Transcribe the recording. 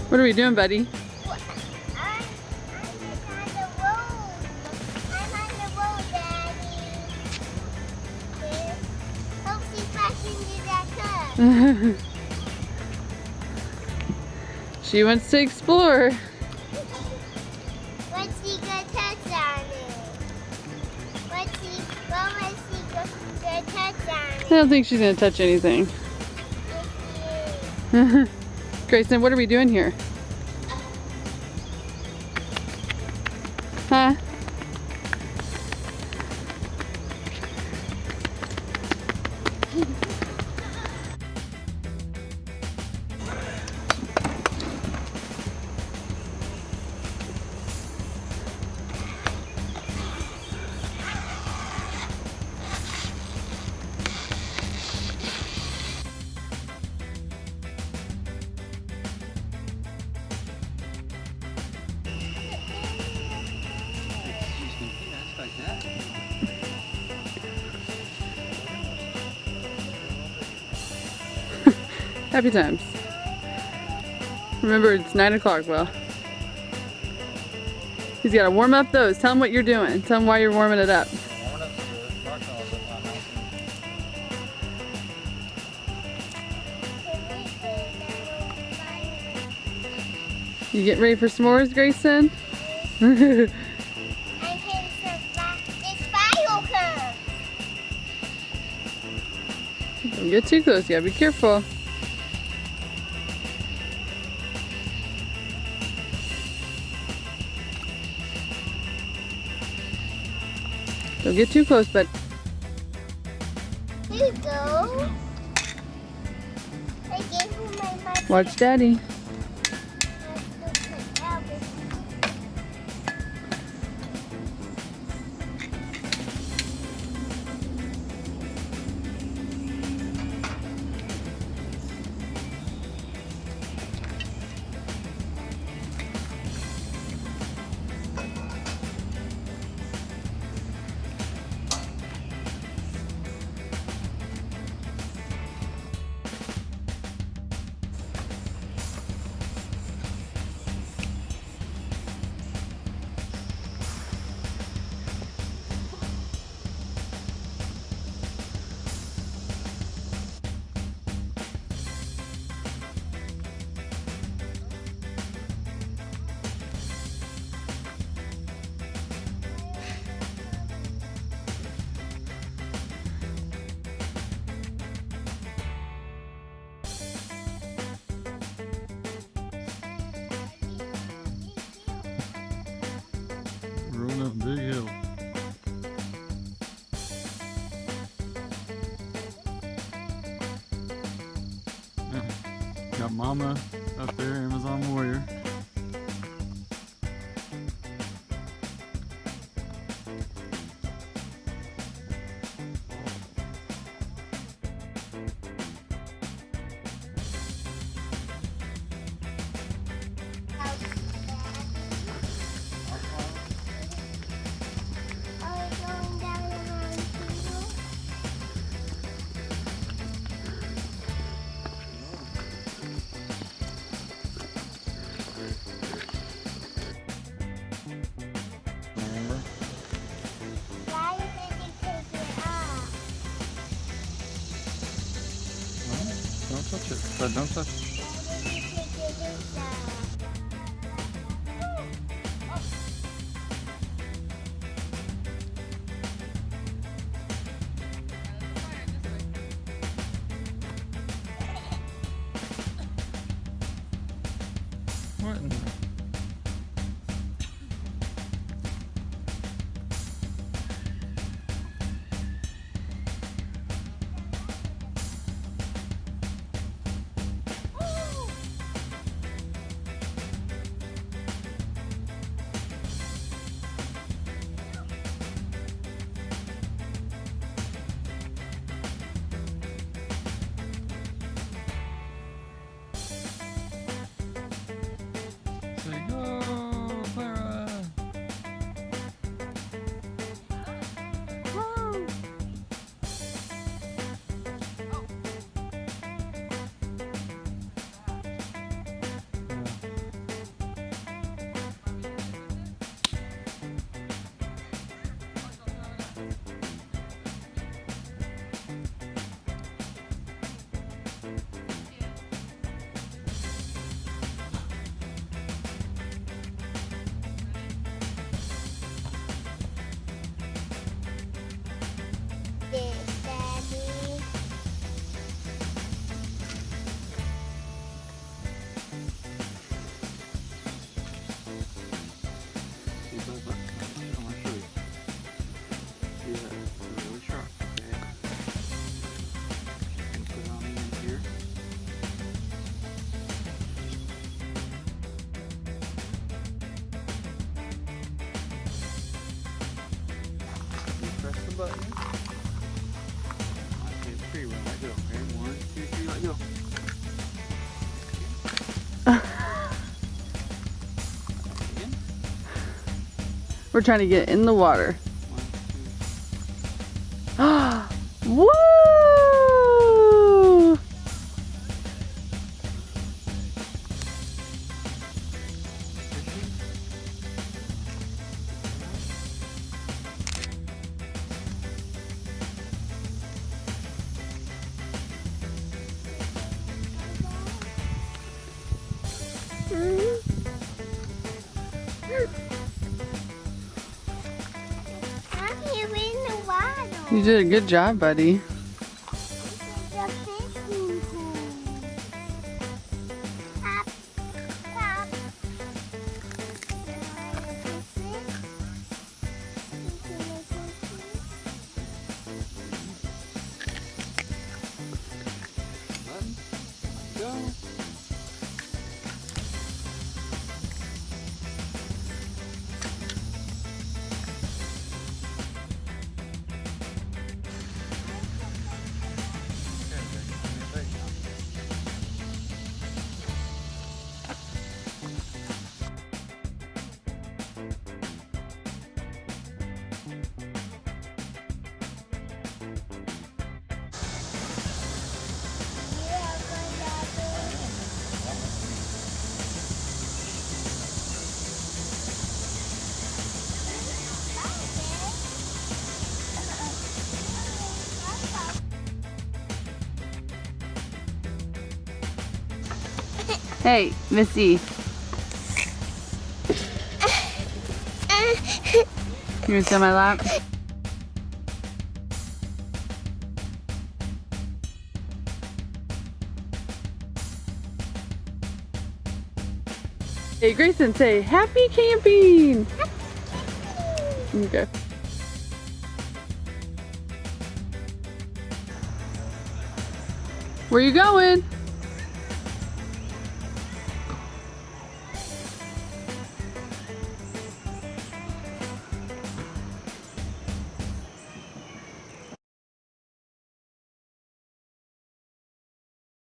What are we doing, buddy? I'm on the road. I'm on the road, Daddy. Hope she's passing you that car. She wants to explore. What's she gonna touch on it? What was she gonna touch on I it? don't think she's gonna touch anything. Grayson, what are we doing here? Huh? Happy times. Remember, it's 9 o'clock, Will. He's got to warm up those. Tell him what you're doing. Tell him why you're warming it up. You getting ready for s'mores, Grayson? I can survive this fire curve. Don't get too close. You gotta be careful. Don't get too close, but Here you go. I gave you my watch Daddy. Rolling up big hill. Got Mama up there, Amazon Warrior. Don't touch it. But don't touch it. What in the... button. Okay, 3, let go. Okay, 1, 2, 3, let go. Again. We're trying to get in the water. 1, 2. Woo! I'm here in the water. You did a good job, buddy. This is a fishing pool. Pop, pop. Button. Go. Hey, Missy. You wanna sit on my lap? Hey, Grayson, say happy camping! Okay. Where you going?